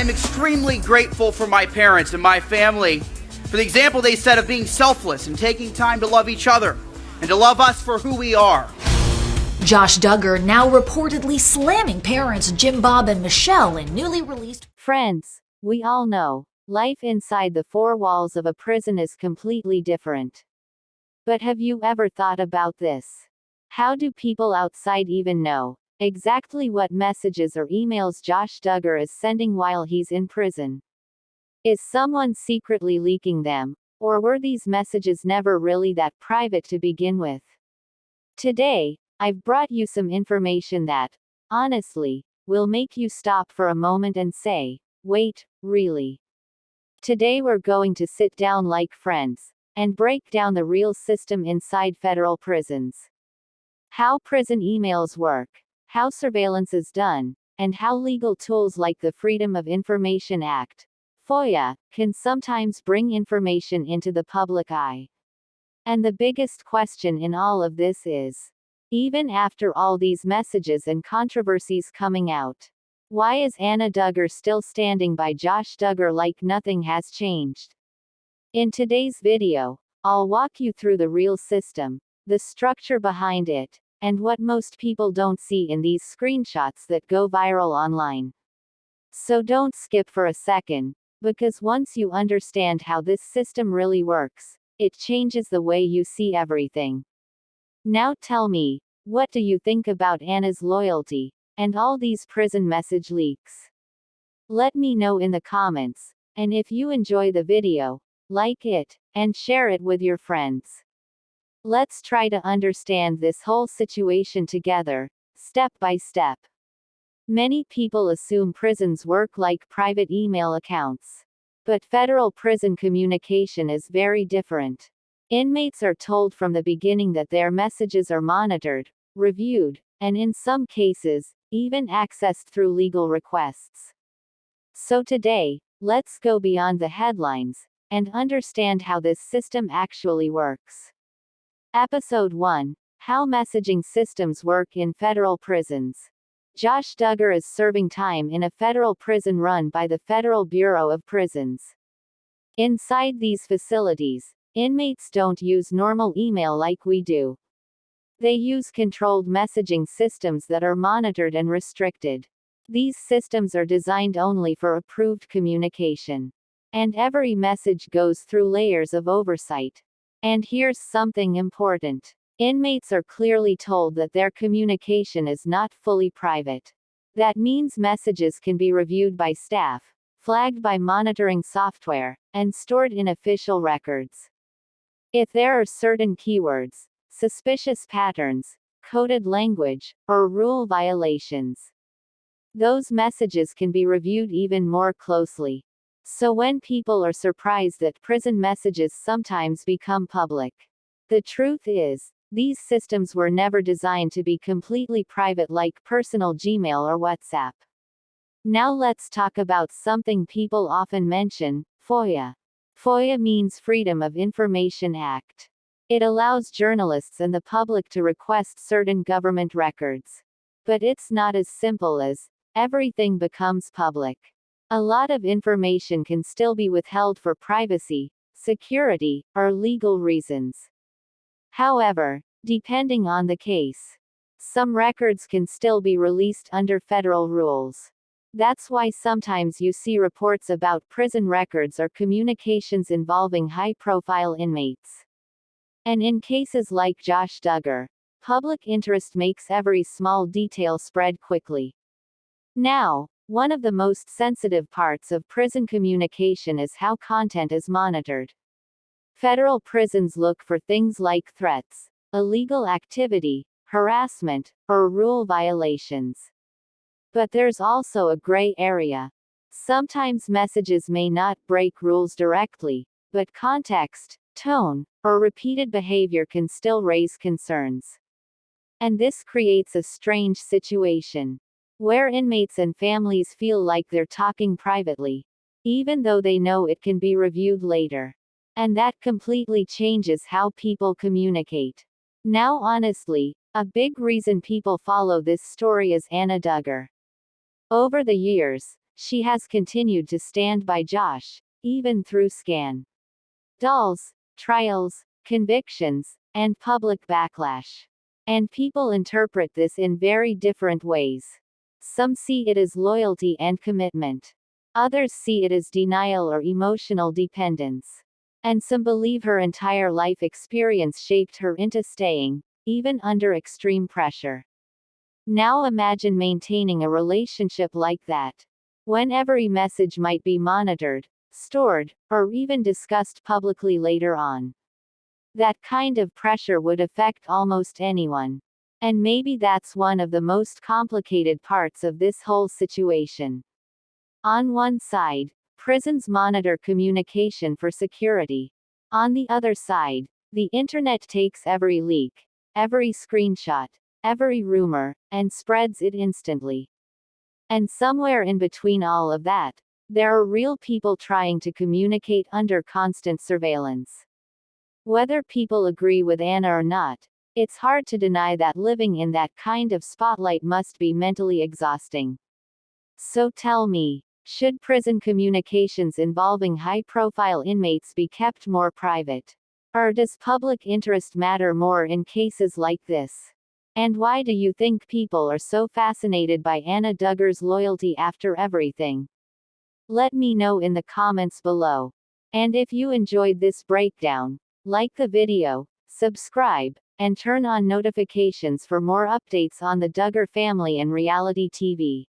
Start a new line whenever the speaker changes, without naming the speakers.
I'm extremely grateful for my parents and my family for the example they set of being selfless and taking time to love each other and to love us for who we are.
Josh Duggar now reportedly slamming parents Jim, Bob, and Michelle in newly released.
Friends, we all know, life inside the four walls of a prison is completely different. But have you ever thought about this? How do people outside even know exactly what messages or emails Josh Duggar is sending while he's in prison? Is someone secretly leaking them, or were these messages never really that private to begin with? Today, I've brought you some information that, honestly, will make you stop for a moment and say, wait, really? Today we're going to sit down like friends and break down the real system inside federal prisons. How prison emails work, how surveillance is done, and how legal tools like the Freedom of Information Act, FOIA, can sometimes bring information into the public eye. And the biggest question in all of this is, even after all these messages and controversies coming out, why is Anna Duggar still standing by Josh Duggar like nothing has changed? In today's video, I'll walk you through the real system, the structure behind it, and what most people don't see in these screenshots that go viral online. So don't skip for a second, because once you understand how this system really works, it changes the way you see everything. Now tell me, what do you think about Anna's loyalty, and all these prison message leaks? Let me know in the comments, and if you enjoy the video, like it, and share it with your friends. Let's try to understand this whole situation together, step by step. Many people assume prisons work like private email accounts. But federal prison communication is very different. Inmates are told from the beginning that their messages are monitored, reviewed, and in some cases, even accessed through legal requests. So today, let's go beyond the headlines and understand how this system actually works. Episode 1: How Messaging Systems Work in Federal Prisons. Josh Duggar is serving time in a federal prison run by the Federal Bureau of Prisons. Inside these facilities, inmates don't use normal email like we do. They use controlled messaging systems that are monitored and restricted. These systems are designed only for approved communication. And every message goes through layers of oversight. And here's something important. Inmates are clearly told that their communication is not fully private. That means messages can be reviewed by staff, flagged by monitoring software, and stored in official records. If there are certain keywords, suspicious patterns, coded language, or rule violations, those messages can be reviewed even more closely. So when people are surprised that prison messages sometimes become public, the truth is, these systems were never designed to be completely private like personal Gmail or WhatsApp. Now let's talk about something people often mention, FOIA. FOIA means Freedom of Information Act. It allows journalists and the public to request certain government records. But it's not as simple as everything becomes public. A lot of information can still be withheld for privacy, security, or legal reasons. However, depending on the case, some records can still be released under federal rules. That's why sometimes you see reports about prison records or communications involving high-profile inmates. And in cases like Josh Duggar, public interest makes every small detail spread quickly. Now, one of the most sensitive parts of prison communication is how content is monitored. Federal prisons look for things like threats, illegal activity, harassment, or rule violations. But there's also a gray area. Sometimes messages may not break rules directly, but context, tone, or repeated behavior can still raise concerns. And this creates a strange situation, where inmates and families feel like they're talking privately, even though they know it can be reviewed later. And that completely changes how people communicate. Now honestly, a big reason people follow this story is Anna Duggar. Over the years, she has continued to stand by Josh, even through scandals, trials, convictions, and public backlash. And people interpret this in very different ways. Some see it as loyalty and commitment. Others see it as denial or emotional dependence. And some believe her entire life experience shaped her into staying, even under extreme pressure. Now imagine maintaining a relationship like that, when every message might be monitored, stored, or even discussed publicly later on. That kind of pressure would affect almost anyone. And maybe that's one of the most complicated parts of this whole situation. On one side, prisons monitor communication for security. On the other side, the internet takes every leak, every screenshot, every rumor, and spreads it instantly. And somewhere in between all of that, there are real people trying to communicate under constant surveillance. Whether people agree with Anna or not, it's hard to deny that living in that kind of spotlight must be mentally exhausting. So tell me, should prison communications involving high-profile inmates be kept more private? Or does public interest matter more in cases like this? And why do you think people are so fascinated by Anna Duggar's loyalty after everything? Let me know in the comments below. And if you enjoyed this breakdown, like the video, subscribe, and turn on notifications for more updates on the Duggar family and reality TV.